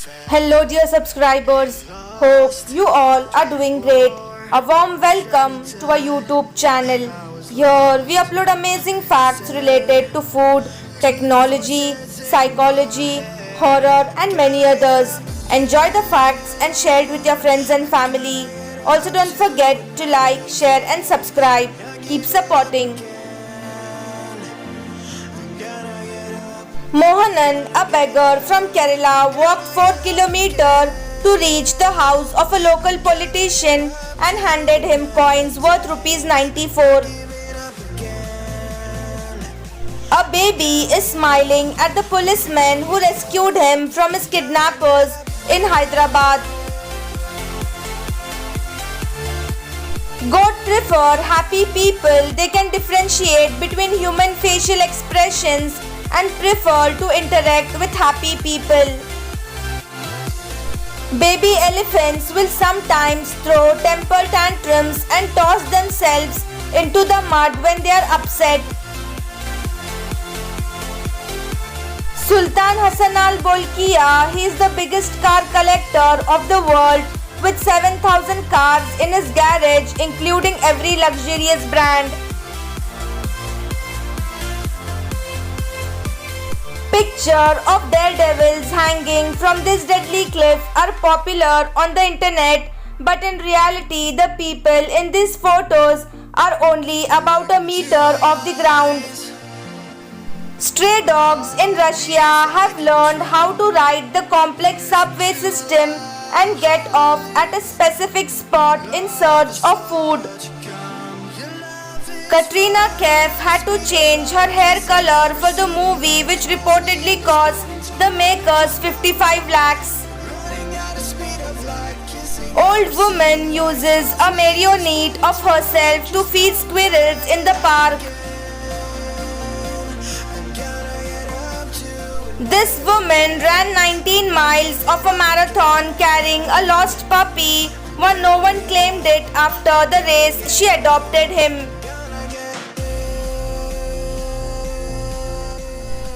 Hello, dear subscribers. Hope you all are doing great. A warm welcome to our YouTube channel. Here we upload amazing facts related to food, technology, psychology, horror, and many others. Enjoy the facts and share it with your friends and family. Also, don't forget to like, share, and subscribe. Keep supporting. Mohanan, a beggar from Kerala, walked 4 kilometers to reach the house of a local politician and handed him coins worth rupees 94. A baby is smiling at the policeman who rescued him from his kidnappers in Hyderabad. Goat prefer happy people. They can differentiate between human facial expressions and prefer to interact with happy people. Baby elephants will sometimes throw temper tantrums and toss themselves into the mud when they are upset. Sultan Hassan Al Bolkiah, he is the biggest car collector of the world with 7,000 cars in his garage, including every luxurious brand. Pictures of daredevils hanging from this deadly cliff are popular on the internet, but in reality the people in these photos are only about a meter off the ground. Stray dogs in Russia have learned how to ride the complex subway system and get off at a specific spot in search of food. Katrina Kaif had to change her hair color for the movie, which reportedly cost the makers 55 lakhs. Old woman uses a marionette of herself to feed squirrels in the park. This woman ran 19 miles of a marathon carrying a lost puppy when no one claimed it. After the race, she adopted him.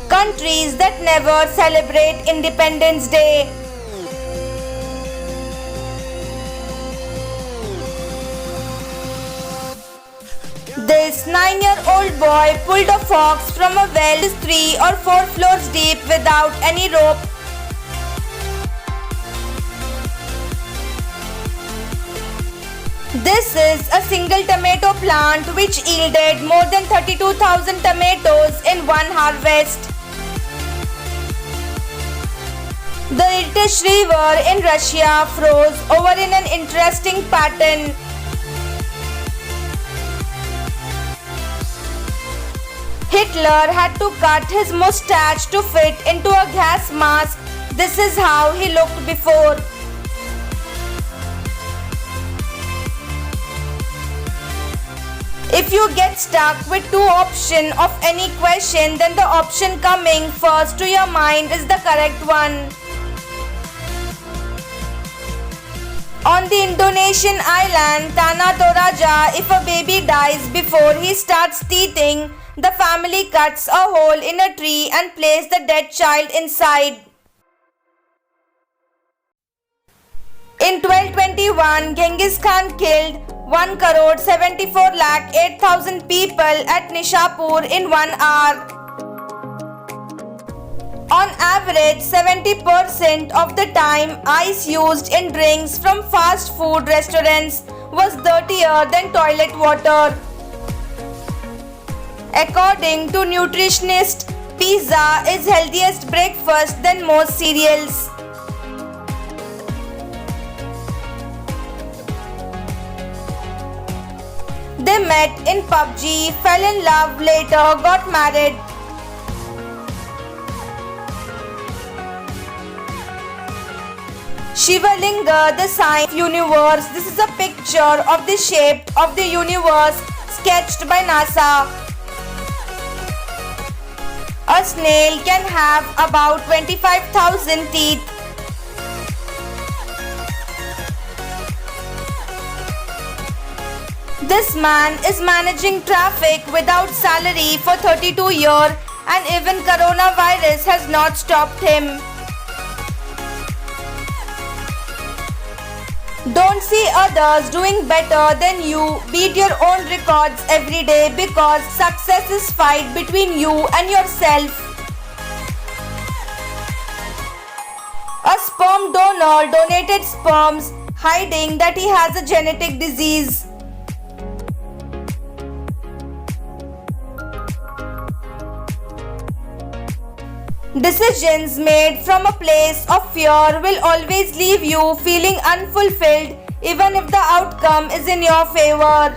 Countries that never celebrate Independence Day. This 9-year-old boy pulled a fox from a well 3 or 4 floors deep without any rope. This is a single tomato plant which yielded more than 32,000 tomatoes in one harvest. The Irtysh River in Russia froze over in an interesting pattern. Hitler had to cut his mustache to fit into a gas mask. This is how he looked before. If you get stuck with two options of any question, then the option coming first to your mind is the correct one. On the Indonesian island Tanah Toraja, if a baby dies before he starts teething, the family cuts a hole in a tree and places the dead child inside. In 1221, Genghis Khan killed 1,74,08,000 people at Nishapur in 1 hour. On average, 70% of the time, ice used in drinks from fast food restaurants was dirtier than toilet water. According to nutritionists, pizza is healthiest breakfast than most cereals. They met in PUBG, fell in love, later got married. Shivalinga, the sign of universe. This is a picture of the shape of the universe sketched by NASA. A snail can have about 25,000 teeth. This man is managing traffic without salary for 32 years and even coronavirus has not stopped him. Don't see others doing better than you. Beat your own records every day because success is fight between you and yourself. A sperm donor donated sperms, hiding that he has a genetic disease. Decisions made from a place of fear will always leave you feeling unfulfilled even if the outcome is in your favor.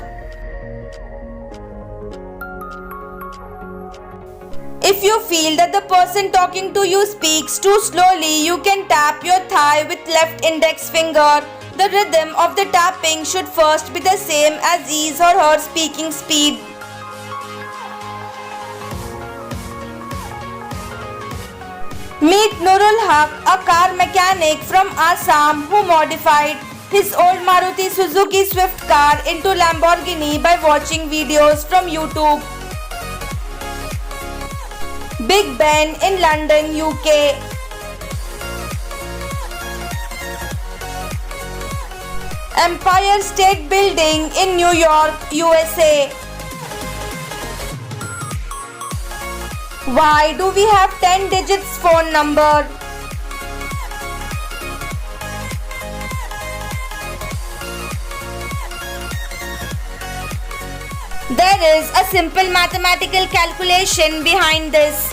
If you feel that the person talking to you speaks too slowly, you can tap your thigh with left index finger. The rhythm of the tapping should first be the same as his or her speaking speed. Meet Nurul Haq, a car mechanic from Assam who modified his old Maruti Suzuki Swift car into Lamborghini by watching videos from YouTube. Big Ben in London, UK. Empire State Building in New York, USA. Why do we have 10 digits phone number? There is a simple mathematical calculation behind this.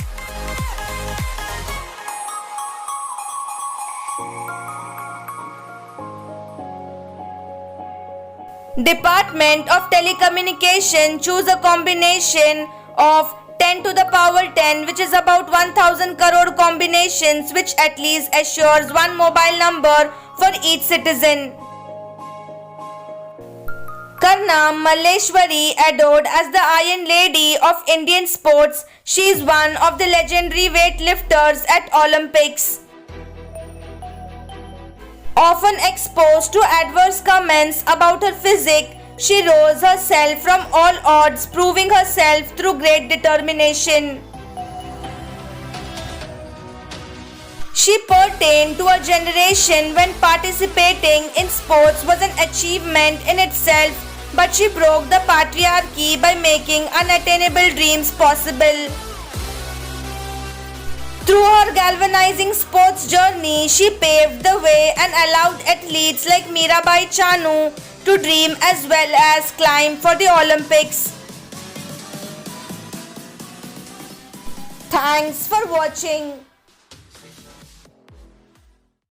Department of Telecommunication choose a combination of 10 to the power 10, which is about 1000 crore combinations, which at least assures one mobile number for each citizen. Karna Malleshwari, adored as the Iron Lady of Indian sports, she is one of the legendary weightlifters at Olympics. Often exposed to adverse comments about her physique, she rose herself from all odds, proving herself through great determination. She pertained to a generation when participating in sports was an achievement in itself, but she broke the patriarchy by making unattainable dreams possible. Through her galvanizing sports journey, she paved the way and allowed athletes like Mirabai Chanu to dream as well as climb for the Olympics. Thanks for watching.